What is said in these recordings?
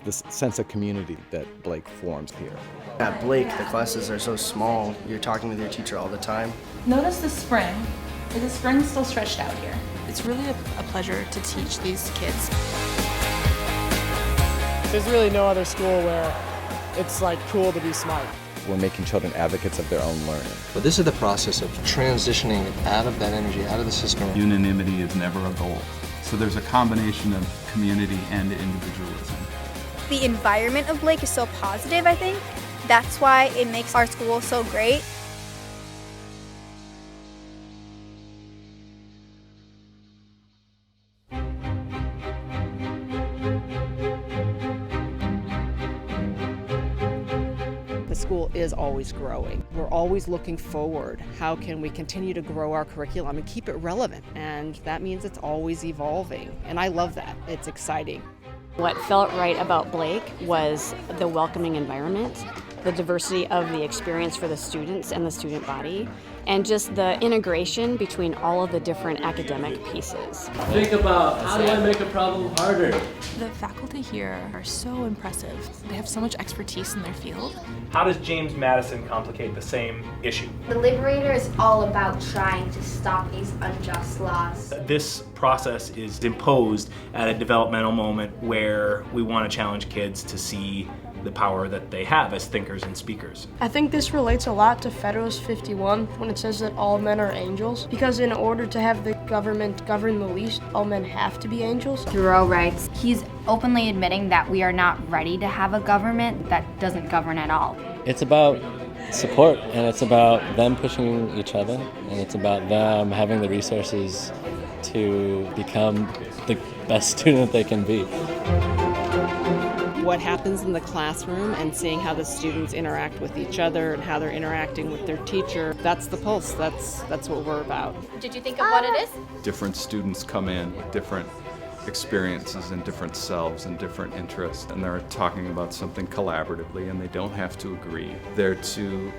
This sense of community that Blake forms here. At Blake, the classes are so small, you're talking with your teacher all the time. Notice the spring. Is the spring still stretched out here? It's really a pleasure to teach these kids. There's really no other school where it's like cool to be smart. We're making children advocates of their own learning. But this is the process of transitioning out of that energy, out of the system. Unanimity is never a goal. So there's a combination of community and individualism. The environment of Blake is so positive, I think. That's why it makes our school so great. The school is always growing. We're always looking forward. How can we continue to grow our curriculum and keep it relevant? And that means it's always evolving. And I love that. It's exciting. What felt right about Blake was the welcoming environment, the diversity of the experience for the students and the student body, and just the integration between all of the different academic pieces. Think about, how do I make a problem harder? The faculty here are so impressive. They have so much expertise in their field. How does James Madison complicate the same issue? The Liberator is all about trying to stop these unjust laws. This process is imposed at a developmental moment where we want to challenge kids to see the power that they have as thinkers and speakers. I think this relates a lot to Federalist 51 when it says that all men are angels, because in order to have the government govern the least, all men have to be angels. Thoreau writes, he's openly admitting that we are not ready to have a government that doesn't govern at all. It's about support, and it's about them pushing each other, and it's about them having the resources to become the best student they can be. What happens in the classroom and seeing how the students interact with each other and how they're interacting with their teacher, that's the pulse. That's what we're about. Did you think of what it is? Different students come in with different experiences and different selves and different interests, and they're talking about something collaboratively, and they don't have to agree. They're to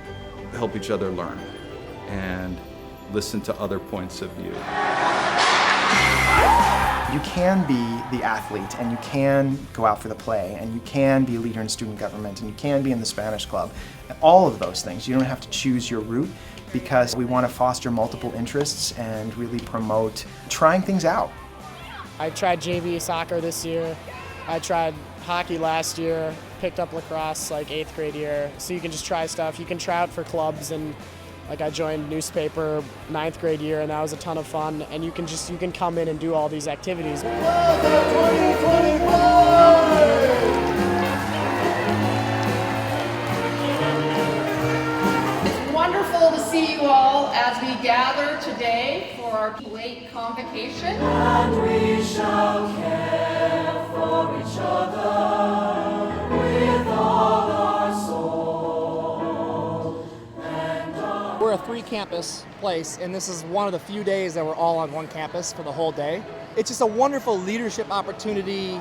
help each other learn and listen to other points of view. You can be the athlete, and you can go out for the play, and you can be a leader in student government, and you can be in the Spanish club. All of those things. You don't have to choose your route, because we want to foster multiple interests and really promote trying things out. I tried JV soccer this year. I tried hockey last year, picked up lacrosse like 8th grade year. So you can just try stuff. You can try out for clubs, and like I joined newspaper 9th grade year, and that was a ton of fun. And you can come in and do all these activities. It's wonderful to see you all as we gather today for our late convocation. And we shall care for each other with all our soul. We're a 3-campus place, and this is one of the few days that we're all on one campus for the whole day. It's just a wonderful leadership opportunity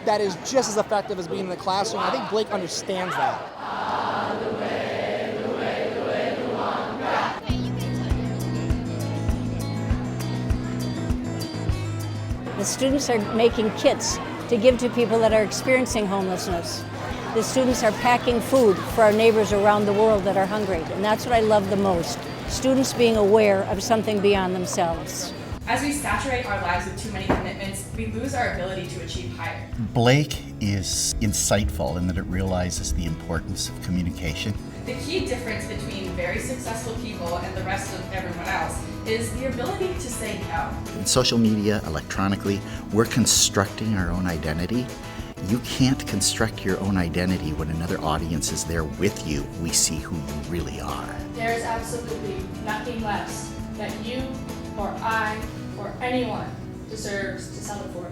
that is just as effective as being in the classroom. I think Blake understands that. The students are making kits to give to people that are experiencing homelessness. The students are packing food for our neighbors around the world that are hungry, and that's what I love the most. Students being aware of something beyond themselves. As we saturate our lives with too many commitments, we lose our ability to achieve higher. Blake is insightful in that it realizes the importance of communication. The key difference between very successful people and the rest of everyone else is the ability to say no. In social media, electronically, we're constructing our own identity. You can't construct your own identity when another audience is there with you. We see who you really are. There is absolutely nothing less that you or I or anyone deserves to settle for.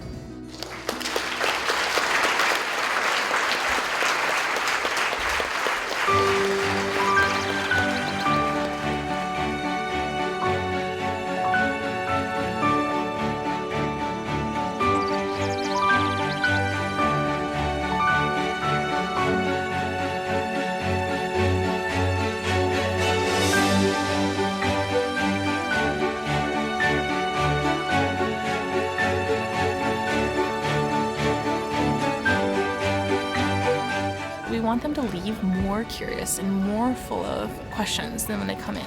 want them to leave more curious and more full of questions than when they come in.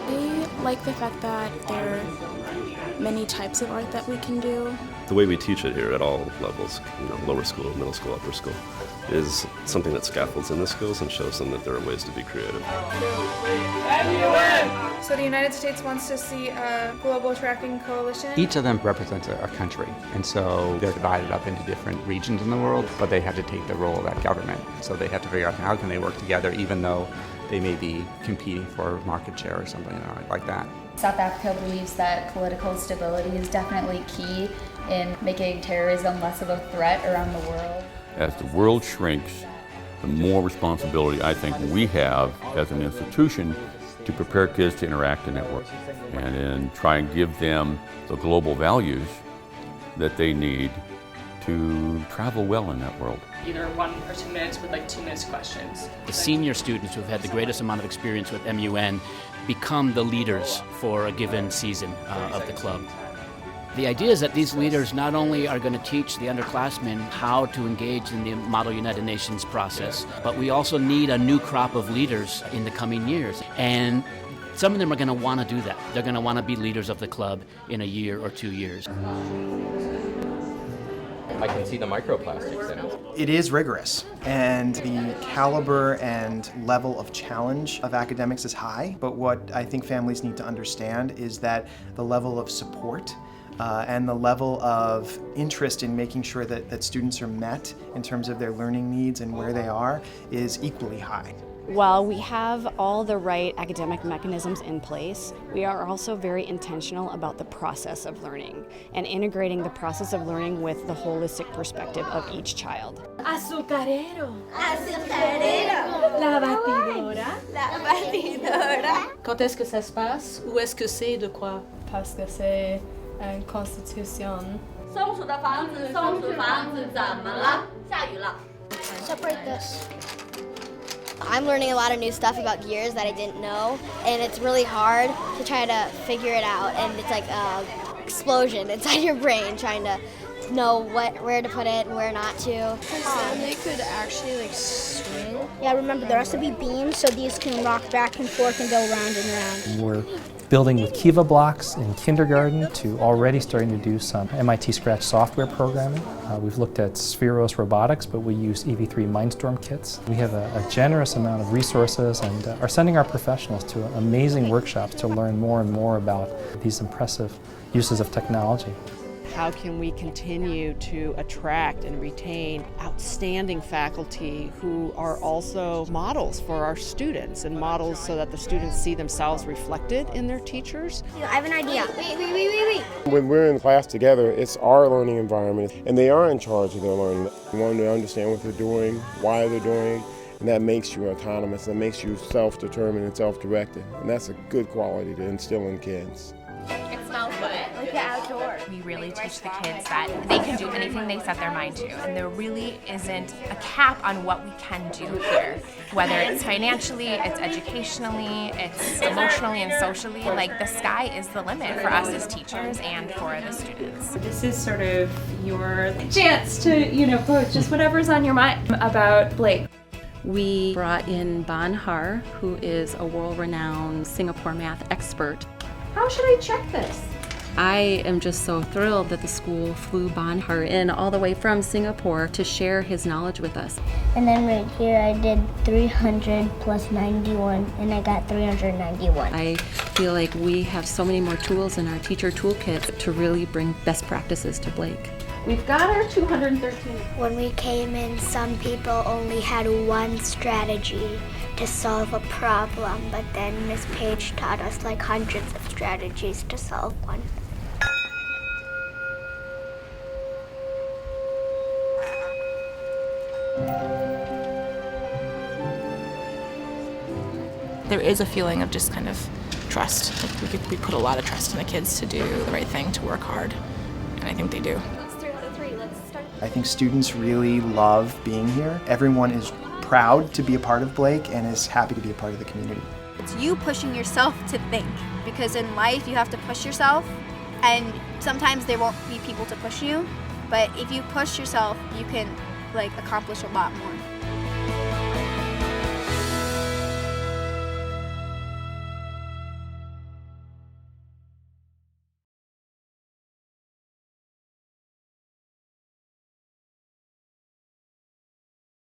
I like the fact that there are many types of art that we can do. The way we teach it here at all levels, lower school, middle school, upper school, is something that scaffolds in the skills and shows them that there are ways to be creative. So the United States wants to see a global tracking coalition. Each of them represents a country, and so they're divided up into different regions in the world, but they have to take the role of that government. So they have to figure out how can they work together, even though they may be competing for market share or something like that. South Africa believes that political stability is definitely key in making terrorism less of a threat around the world. As the world shrinks, the more responsibility I think we have as an institution to prepare kids to interact and network and then try and give them the global values that they need to travel well in that world. Either 1 or 2 minutes with like 2 minutes questions. The senior students who have had the greatest amount of experience with MUN become the leaders for a given season of the club. The idea is that these leaders not only are going to teach the underclassmen how to engage in the Model United Nations process, but we also need a new crop of leaders in the coming years. And some of them are going to want to do that. They're going to want to be leaders of the club in a year or 2 years. I can see the microplastics in it. It is rigorous, and the caliber and level of challenge of academics is high, but what I think families need to understand is that the level of support and the level of interest in making sure that students are met in terms of their learning needs and where they are is equally high. While we have all the right academic mechanisms in place, we are also very intentional about the process of learning and integrating the process of learning with the holistic perspective of each child. Azucarero. Azucarero. La batidora. La batidora. Quand est-ce que ça se passe? Où est-ce que c'est de quoi? Parce que c'est une constitution. 松鼠的房子，松鼠房子怎么了？下雨了。Separate this. I'm learning a lot of new stuff about gears that I didn't know, and it's really hard to try to figure it out, and it's like an explosion inside your brain trying to know where to put it and where not to. They could actually like swing. Yeah, remember there has to be beams so these can rock back and forth and go round and round. We're building with Kiva blocks in kindergarten to already starting to do some MIT Scratch software programming. We've looked at Spheros robotics, but we use EV3 Mindstorm kits. We have a generous amount of resources and are sending our professionals to amazing workshops to learn more and more about these impressive uses of technology. How can we continue to attract and retain outstanding faculty who are also models for our students and models so that the students see themselves reflected in their teachers? I have an idea. Wait. When we're in class together, it's our learning environment, and they are in charge of their learning. We want them to understand what they're doing, why they're doing, and that makes you autonomous, that makes you self-determined and self-directed, and that's a good quality to instill in kids. It smells good. Like the outdoors. We really teach the kids that they can do anything they set their mind to, and there really isn't a cap on what we can do here. Whether it's financially, it's educationally, it's emotionally and socially, like the sky is the limit for us as teachers and for the students. This is sort of your chance to, put just whatever's on your mind about Blake. We brought in Ban Har, who is a world-renowned Singapore math expert. How should I check this? I am just so thrilled that the school flew Ban Har in all the way from Singapore to share his knowledge with us. And then right here I did 300 plus 91 and I got 391. I feel like we have so many more tools in our teacher toolkit to really bring best practices to Blake. We've got our 213. When we came in, some people only had one strategy to solve a problem, but then Ms. Page taught us like hundreds of strategies to solve one. There is a feeling of just kind of trust. Like we put a lot of trust in the kids to do the right thing, to work hard, and I think they do. I think students really love being here. Everyone is proud to be a part of Blake and is happy to be a part of the community. It's you pushing yourself to think, because in life you have to push yourself, and sometimes there won't be people to push you, but if you push yourself, you can like accomplish a lot more.